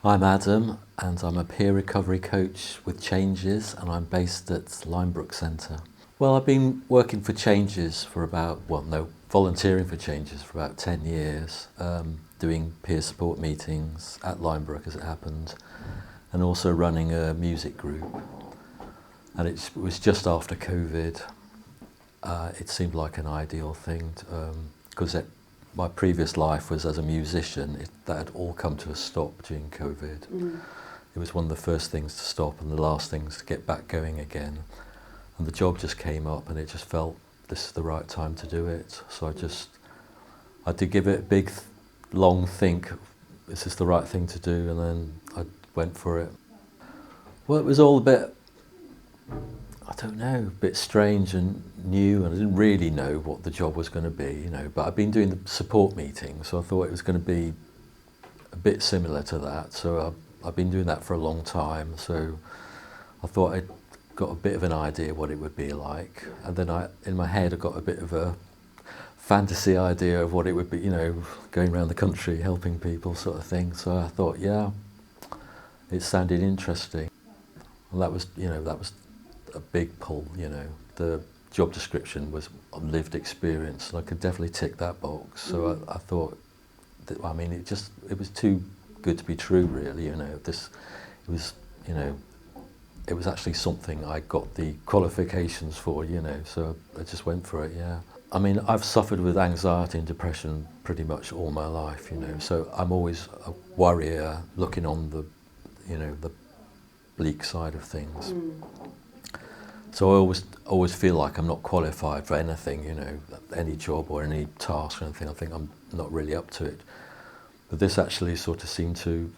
I'm Adam, and I'm a peer recovery coach with Changes, and I'm based at Linebrook Centre. Well, I've been working for Changes for volunteering for Changes for about 10 years, doing peer support meetings at Linebrook as it happened, and also running a music group. And it was just after COVID. It seemed like an ideal thing because my previous life was as a musician. That had all come to a stop during COVID. It was one of the first things to stop and the last things to get back going again. And the job just came up and it just felt this is the right time to do it. So I did give it a big, long think, is this the right thing to do? And then I went for it. Well, it was all a bit, I don't know, a bit strange and new, and I didn't really know what the job was going to be, but I've been doing the support meetings, so I thought it was going to be a bit similar to that. So I've been doing that for a long time, so I thought I'd got a bit of an idea what it would be like, and then in my head I got a bit of a fantasy idea of what it would be, going around the country helping people sort of thing. So I thought, yeah, it sounded interesting. And that was a big pull, The job description was lived experience, and I could definitely tick that box. So I thought, it was too good to be true, really. It was actually something I got the qualifications for, So I just went for it, yeah. I mean, I've suffered with anxiety and depression pretty much all my life, So I'm always a worrier, looking on the bleak side of things. So I always feel like I'm not qualified for anything, any job or any task or anything. I think I'm not really up to it. But this actually sort of seemed to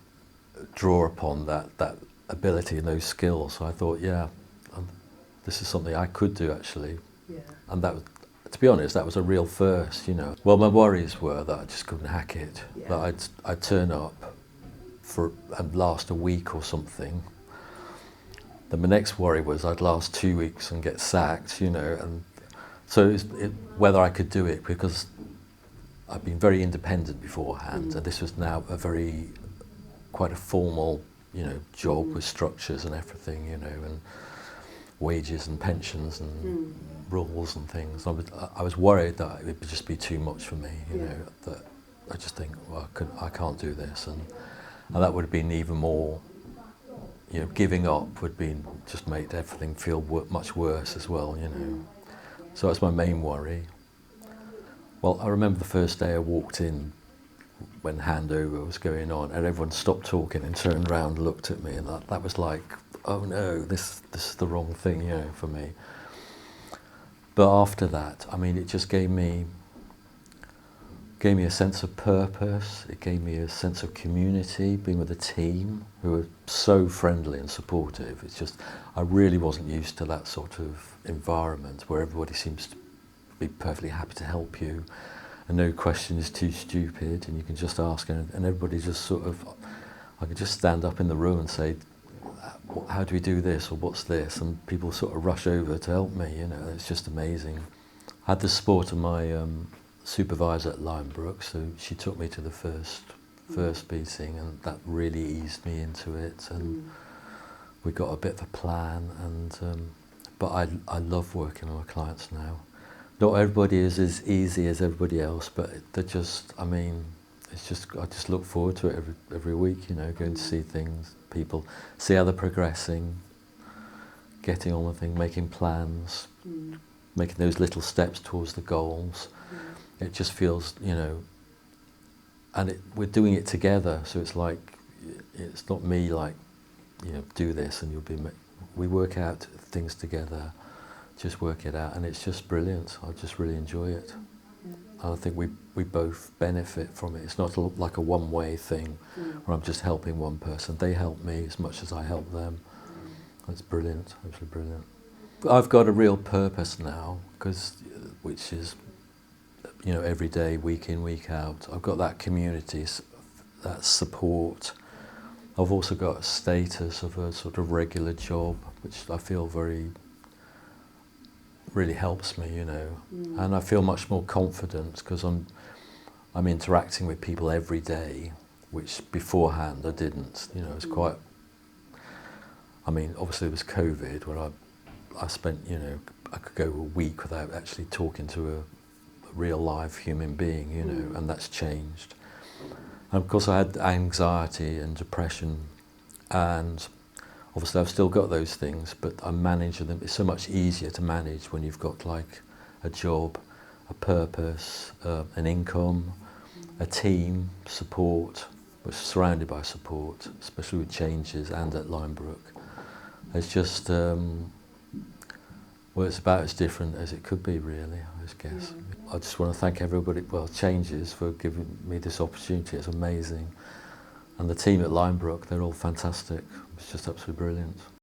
draw upon that ability and those skills. So I thought, this is something I could do actually. Yeah. And that, to be honest, that was a real first, Well, my worries were that I just couldn't hack it. Yeah. That I'd turn up and last a week or something. Then my next worry was I'd last 2 weeks and get sacked, and so whether I could do it, because I've been very independent beforehand, and this was now quite a formal, job with structures and everything, and wages and pensions and rules and things. I was worried that it would just be too much for me, that I just think, well, I can't do this, and that would have been even more. Giving up would be just made everything feel much worse as well, So that's my main worry. Well, I remember the first day I walked in when handover was going on, and everyone stopped talking and turned around and looked at me, and that was like, oh no, this is the wrong thing, for me. But after that, it just gave me a sense of purpose. It gave me a sense of community, being with a team who were so friendly and supportive. It's just, I really wasn't used to that sort of environment where everybody seems to be perfectly happy to help you, and no question is too stupid, and you can just ask, and everybody just sort of, I could just stand up in the room and say, how do we do this, or what's this, and people sort of rush over to help me, It's just amazing. I had the support of my supervisor at Linebrook, so she took me to the first meeting, and that really eased me into it, and we got a bit of a plan, and but I love working with my clients now. Not everybody is as easy as everybody else, but they're just, it's just, I just look forward to it every week, going to see people, see how they're progressing, getting on with things, making plans, making those little steps towards the goals. It just feels, and we're doing it together, so it's like, it's not me like, do this and we work out things together, just work it out, and it's just brilliant. I just really enjoy it. And I think we both benefit from it. It's not like a one-way thing where I'm just helping one person. They help me as much as I help them. It's brilliant, absolutely brilliant. I've got a real purpose now, which is, every day, week in, week out. I've got that community, that support. I've also got a status of a sort of regular job, which I feel really helps me, and I feel much more confident because I'm interacting with people every day which beforehand I didn't. You know, it was quite, I mean, obviously it was COVID when I spent, you know, I could go a week without actually talking to a real live human being, you know, and that's changed. And of course I had anxiety and depression, and obviously I've still got those things, but I manage them. It's so much easier to manage when you've got like a job, a purpose, an income, a team, support. We're surrounded by support, especially with Changes and at Linebrook. It's just, well, it's about as different as it could be, really, I guess. I just want to thank everybody, well, Changes, for giving me this opportunity. It's amazing. And the team at Linebrook, they're all fantastic. It's just absolutely brilliant.